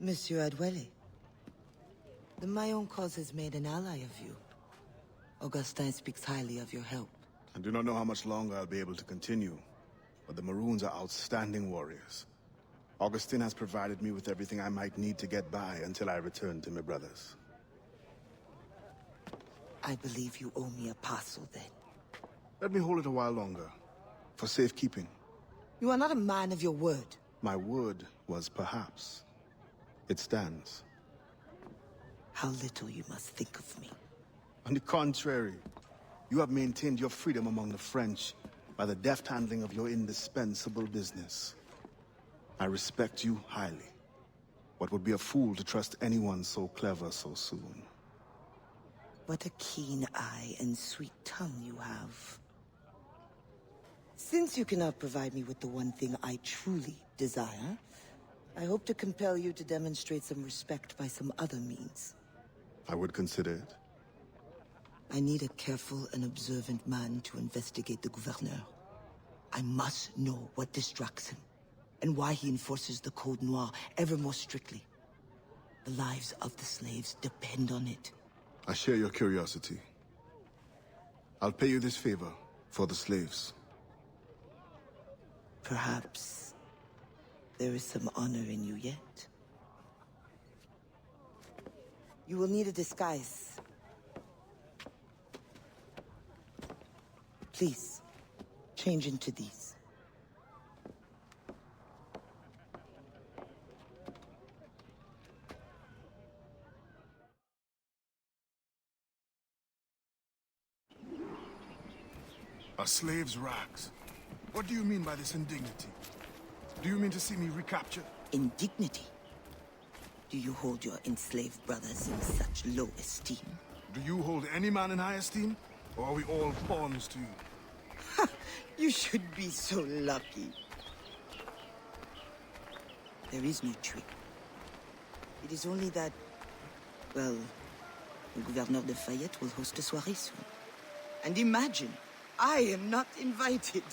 Monsieur Adwele, the Mayon cause has made an ally of you. Augustin speaks highly of your help. I do not know how much longer I'll be able to continue, but the Maroons are outstanding warriors. Augustin has provided me with everything I might need to get by until I return to my brothers. I believe you owe me a parcel then. Let me hold it a while longer, for safekeeping. You are not a man of your word. My word was perhaps. It stands. How little you must think of me. On the contrary, you have maintained your freedom among the French by the deft handling of your indispensable business. I respect you highly, but would be a fool to trust anyone so clever so soon. What a keen eye and sweet tongue you have. Since you cannot provide me with the one thing I truly desire, I hope to compel you to demonstrate some respect by some other means. I would consider it. I need a careful and observant man to investigate the gouverneur. I must know what distracts him, and why he enforces the Code Noir ever more strictly. The lives of the slaves depend on it. I share your curiosity. I'll pay you this favor for the slaves. Perhaps there is some honor in you yet. You will need a disguise. Please, change into these. A slave's rags. What do you mean by this indignity? Do you mean to see me recaptured? Indignity? Do you hold your enslaved brothers in such low esteem? Do you hold any man in high esteem? Or are we all pawns to you? You should be so lucky. There is no trick. It is only that, well, the Gouverneur de Fayette will host a soirée soon. And imagine, I am not invited.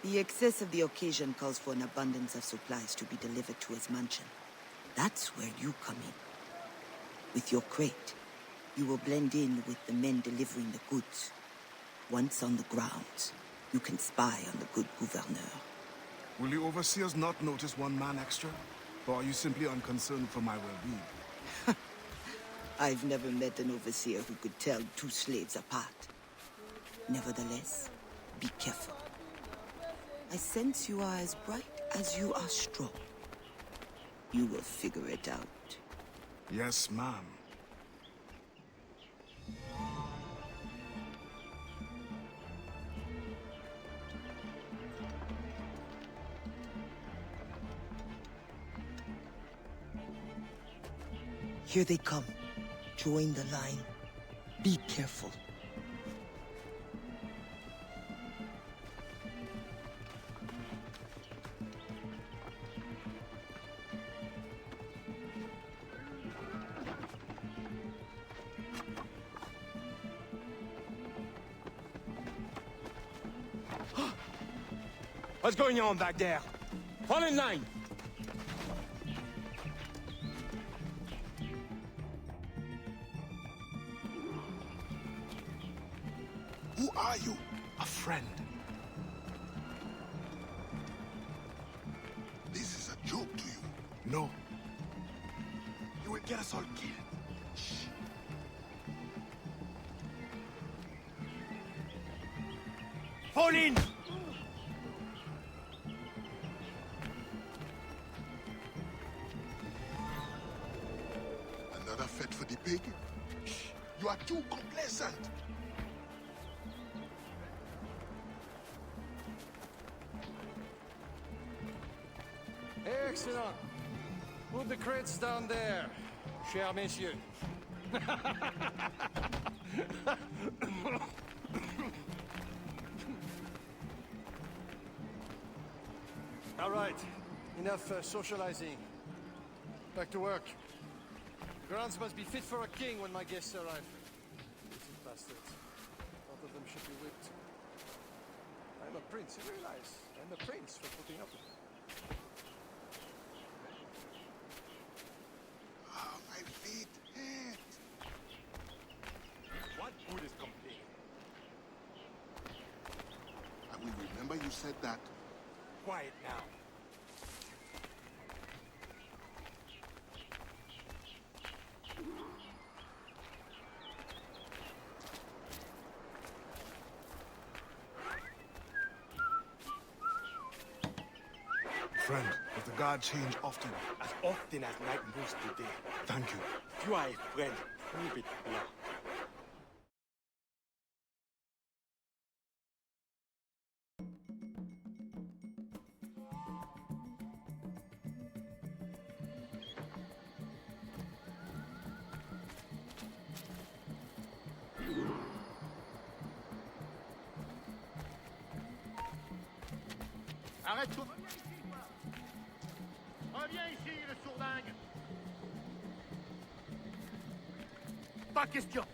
The excess of the occasion calls for an abundance of supplies to be delivered to his mansion. That's where you come in. With your crate, you will blend in with the men delivering the goods. Once on the grounds, you can spy on the good gouverneur. Will the overseers not notice one man extra? Or are you simply unconcerned for my well-being? I've never met an overseer who could tell two slaves apart. Nevertheless, be careful. I sense you are as bright as you are strong. You will figure it out. Yes, ma'am. Here they come. Join the line. Be careful. What's going on back there? Fall in line! Who are you? A friend. This is a joke to you. No. You will get us all killed. Shh. Fall in! Another fete for the pig? Shh. You are too complacent. Excellent. Put the crates down there, chers messieurs. All right, enough socializing. Back to work. Grounds must be fit for a king when my guests arrive. Decent bastards. Both of them should be whipped. I'm a prince, you realize? I'm a prince for putting up with it. that. Quiet now. Friend, does the guard change often? As often as night moves today. Thank you. Tu as a friend. Keep it now. Arrête-toi! Reviens ici, le sourdingue! Pas question!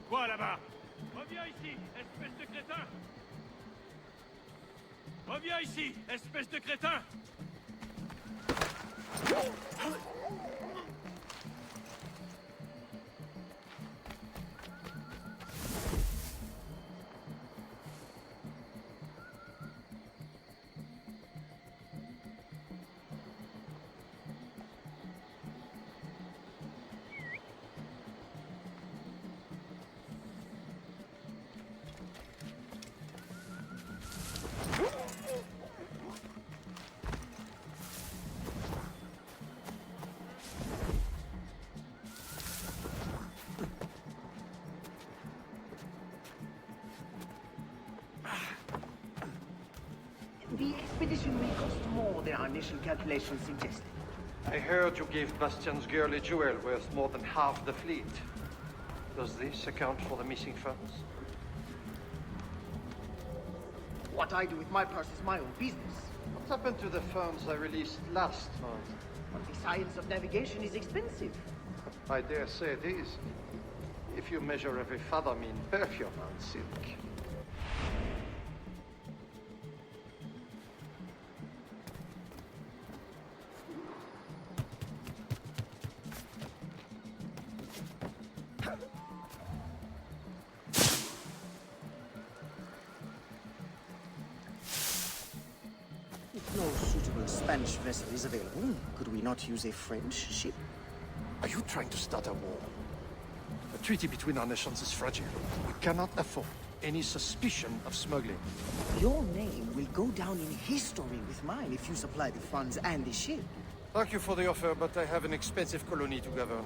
Quoi là-bas? Reviens ici, espèce de crétin! Reviens ici, espèce de crétin! The expedition may cost more than our initial calculations suggested. I heard you gave Bastian's girl a jewel worth more than half the fleet. Does this account for the missing funds? What I do with my purse is my own business. What happened to the funds I released last month? But the science of navigation is expensive. I dare say it is. If you measure every fathom in perfume and silk. If no suitable Spanish vessel is available, could we not use a French ship? Are you trying to start a war? The treaty between our nations is fragile. We cannot afford any suspicion of smuggling. Your name will go down in history with mine if you supply the funds and the ship. Thank you for the offer, but I have an expensive colony to govern.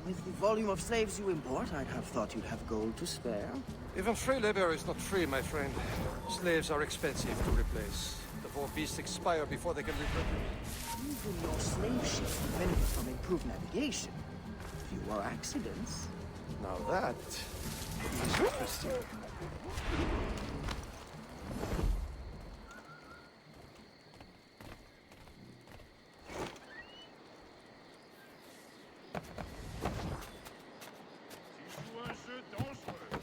With the volume of slaves you import, I'd have thought you'd have gold to spare. Even free labor is not free, my friend. Slaves are expensive to replace. The poor beasts expire before they can be rid. Even your slave ships benefit from improved navigation. Fewer accidents. Now that is interesting. Tu joues un jeu dangereux.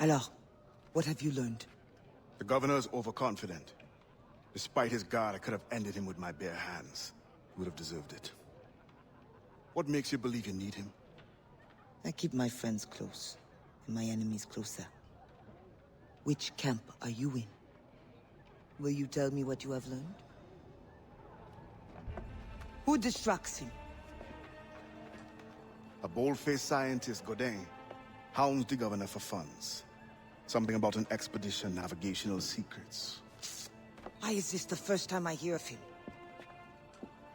Alors, what have you learned? The governor's overconfident. Despite his guard, I could have ended him with my bare hands. He would have deserved it. What makes you believe you need him? I keep my friends close, and my enemies closer. Which camp are you in? Will you tell me what you have learned? Who distracts him? A bold-faced scientist, Godin, hounds the governor for funds. Something about an expedition, navigational secrets. Why is this the first time I hear of him?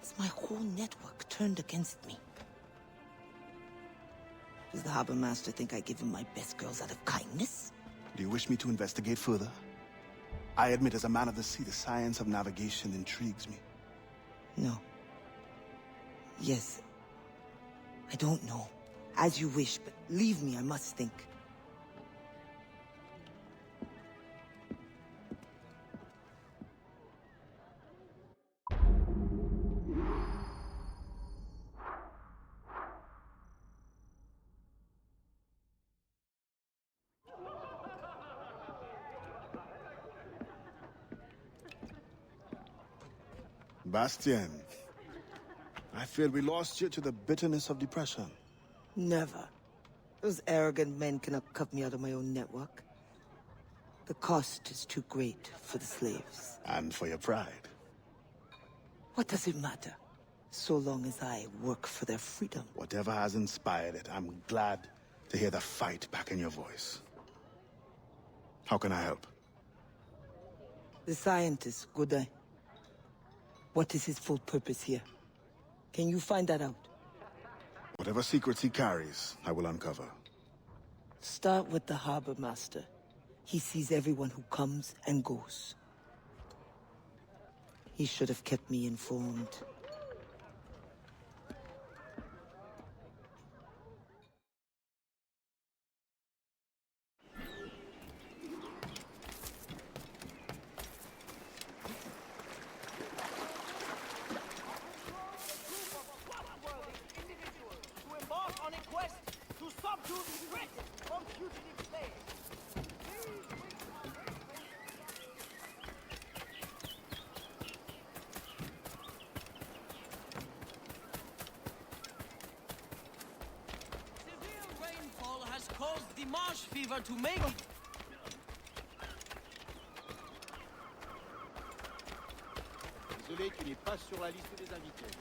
Is my whole network turned against me? Does the Habormaster think I give him my best girls out of kindness? Do you wish me to investigate further? I admit, as a man of the sea, the science of navigation intrigues me. No. Yes. I don't know. As you wish, but leave me, I must think. Bastien, I fear we lost you to the bitterness of depression. Never. Those arrogant men cannot cut me out of my own network. The cost is too great for the slaves. And for your pride. What does it matter? So long as I work for their freedom. Whatever has inspired it, I'm glad to hear the fight back in your voice. How can I help? The scientist, Godin. What is his full purpose here? Can you find that out? Whatever secrets he carries, I will uncover. Start with the Habormaster. He sees everyone who comes and goes. He should have kept me informed. Caused the marsh fever to make... Désolé, tu n'es pas sur la liste des invités.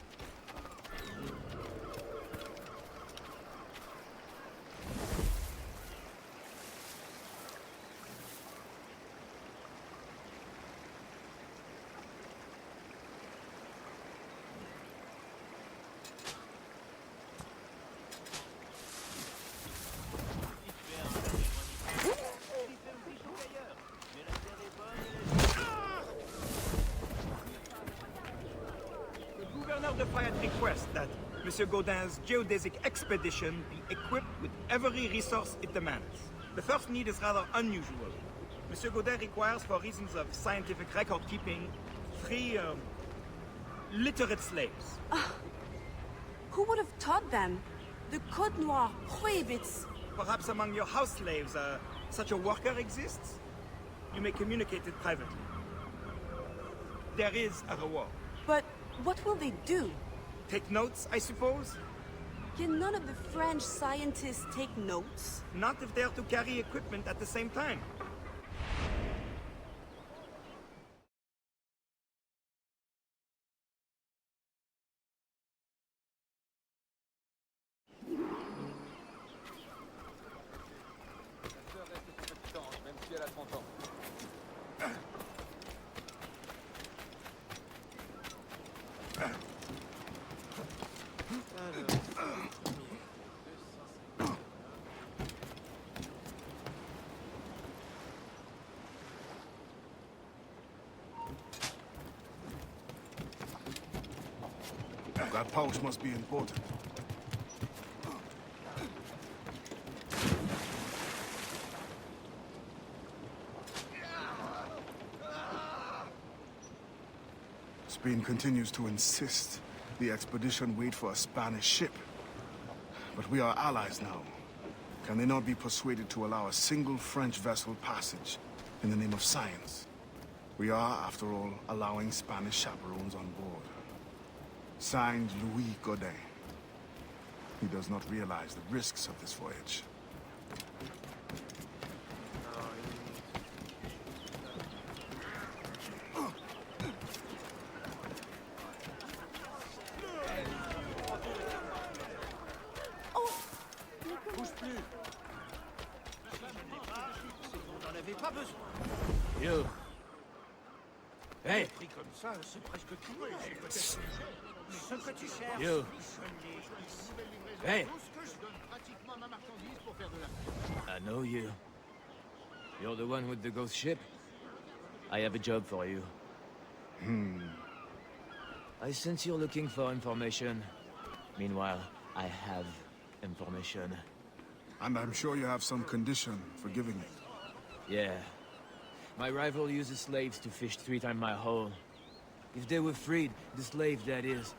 The Fire requests that Monsieur Godin's geodesic expedition be equipped with every resource it demands. The first need is rather unusual. Monsieur Godin requires, for reasons of scientific record keeping, 3 literate slaves. Who would have taught them? The Code Noir prohibits. Perhaps among your house slaves, such a worker exists? You may communicate it privately. There is a reward. But what will they do? Take notes, I suppose? Can none of the French scientists take notes? Not if they are to carry equipment at the same time. That pouch must be important. Spain continues to insist the expedition wait for a Spanish ship. But we are allies now. Can they not be persuaded to allow a single French vessel passage in the name of science? We are, after all, allowing Spanish chaperones on board. Signed, Louis Godin. He does not realize the risks of this voyage. Bouge plus. On n'en avait pas besoin. Yo. Hey. Pris comme ça, c'est presque trouvé. Ce que tu cherches. Yo. Hey. I know you. You're the one with the ghost ship? I have a job for you. I sense you're looking for information. Meanwhile, I have information. And I'm sure you have some condition for giving it. Yeah. My rival uses slaves to fish 3 times my haul. If they were freed, the slaves that is,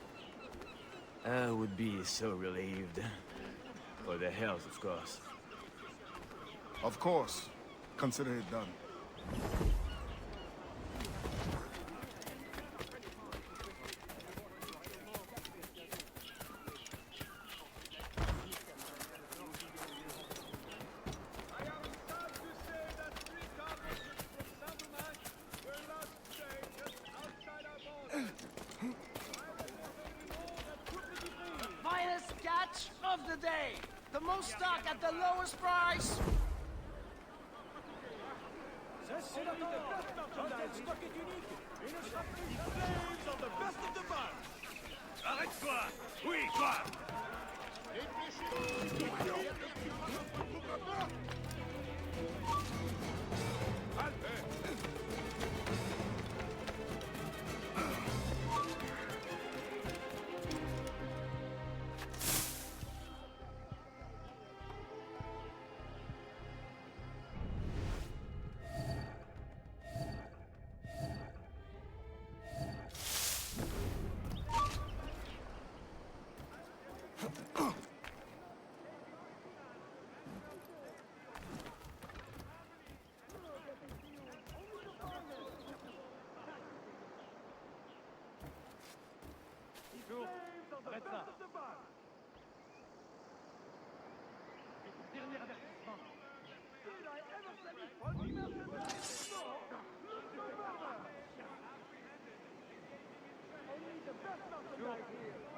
I would be so relieved. For their health, of course. Of course. Consider it done. Finest catch of the day! The most stock at the lowest price! C'est la merchandise. Stock est unique. Et ne sera plus slaves of the best of the bunch. Arrête-toi. Oui, toi. Arrête ça. Dernier avertissement.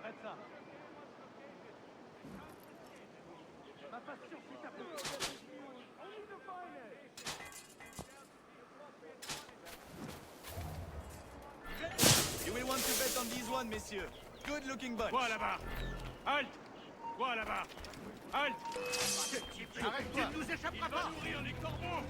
Arrête ça. Ma passion, c'est ta passion. You will want to bet on this one, messieurs. Good looking bunch. Toi là-bas. Halte. Toi là-bas. Halte. Arrête-toi. Tu ne nous échapperas pas. Il va nourrir les corbeaux.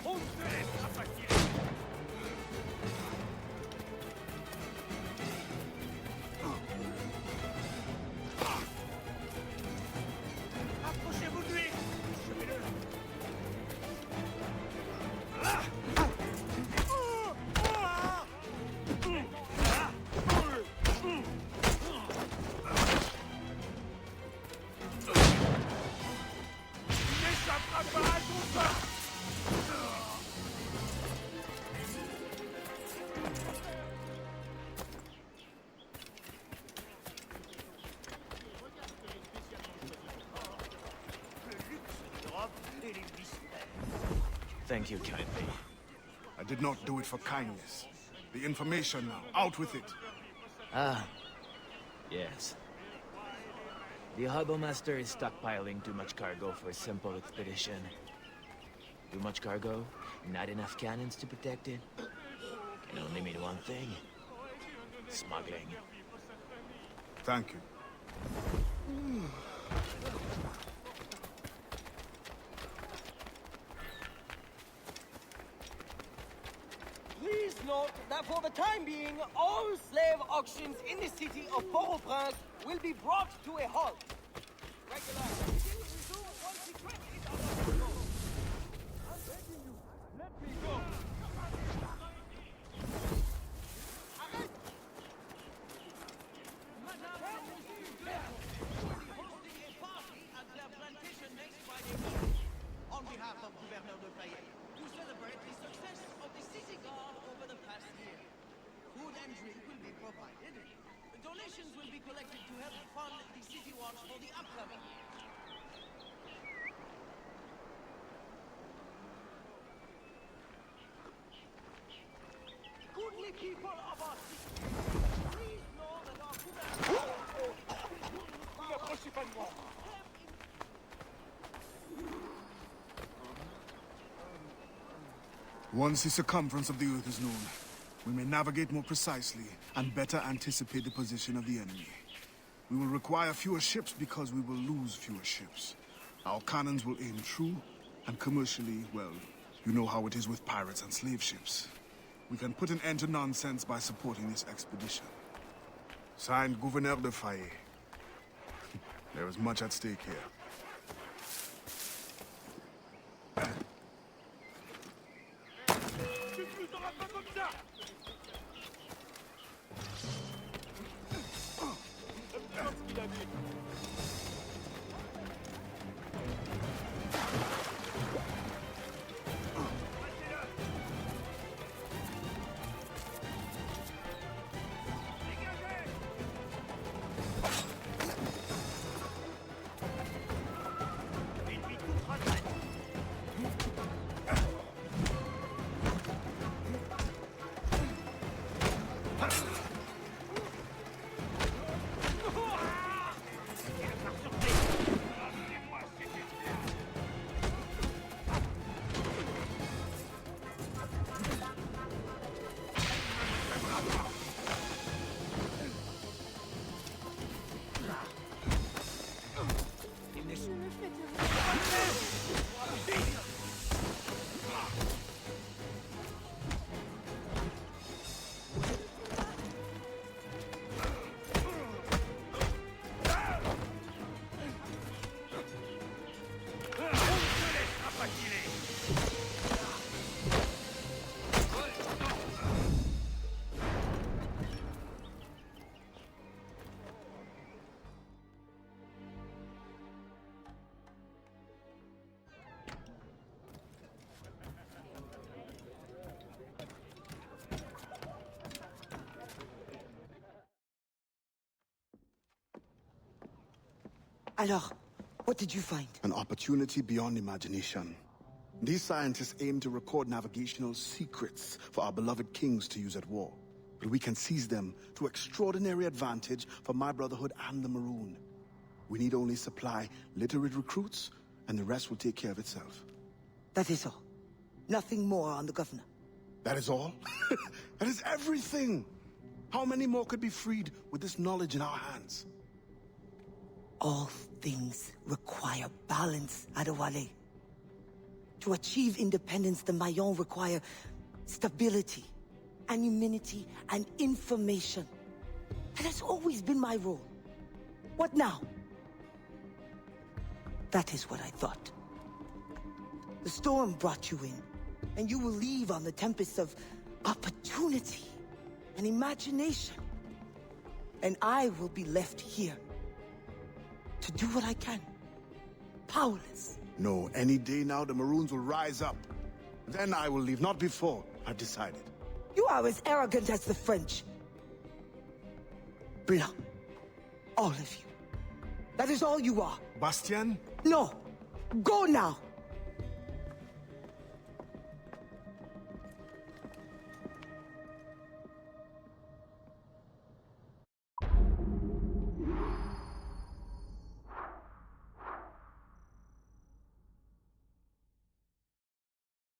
On te laissera pas tirer. Approchez-vous de lui. Chopez-le. N'échappera pas à ton sort. Thank you kindly. I did not do it for kindness. The information now, out with it. Ah, yes. The Habormaster is stockpiling too much cargo for a simple expedition. Too much cargo, not enough cannons to protect it. Can only mean one thing. Smuggling. Thank you. Please note that for the time being, all slave auctions in the city of Port-au-Prince will be brought to a halt. Regular activity will resume once the threat is under control. I'm begging you, let me go. Arrête! Madame, hosting a party at their plantation next Friday evening on behalf of Gouverneur de Fayet to celebrate the success of the city guard over the past year. Food and drink will be provided. Donations will be collected to help fund the city watch for the upcoming year. Goodly people of our city, please know that our Vous n'approchez pas de moi. Once the circumference of the Earth is known, we may navigate more precisely and better anticipate the position of the enemy. We will require fewer ships because we will lose fewer ships. Our cannons will aim true, and commercially, well, you know how it is with pirates and slave ships. We can put an end to nonsense by supporting this expedition. Signed, Gouverneur de Fayet. There is much at stake here. Tu ne nous auras pas comme ça. Je me demande ce qu'il a dit. Alors, what did you find? An opportunity beyond imagination. These scientists aim to record navigational secrets for our beloved kings to use at war. But we can seize them to extraordinary advantage for my brotherhood and the Maroon. We need only supply literate recruits, and the rest will take care of itself. That is all. Nothing more on the governor. That is all? That is everything! How many more could be freed with this knowledge in our hands? All things require balance, Adewale. To achieve independence, the Mayans require stability, anonymity, and information. That has always been my role. What now? That is what I thought. The storm brought you in, and you will leave on the tempest of opportunity and imagination. And I will be left here to do what I can. Powerless. No, any day now the Maroons will rise up. Then I will leave, not before. I've decided. You are as arrogant as the French. Blanc. All of you. That is all you are. Bastien? No. Go now.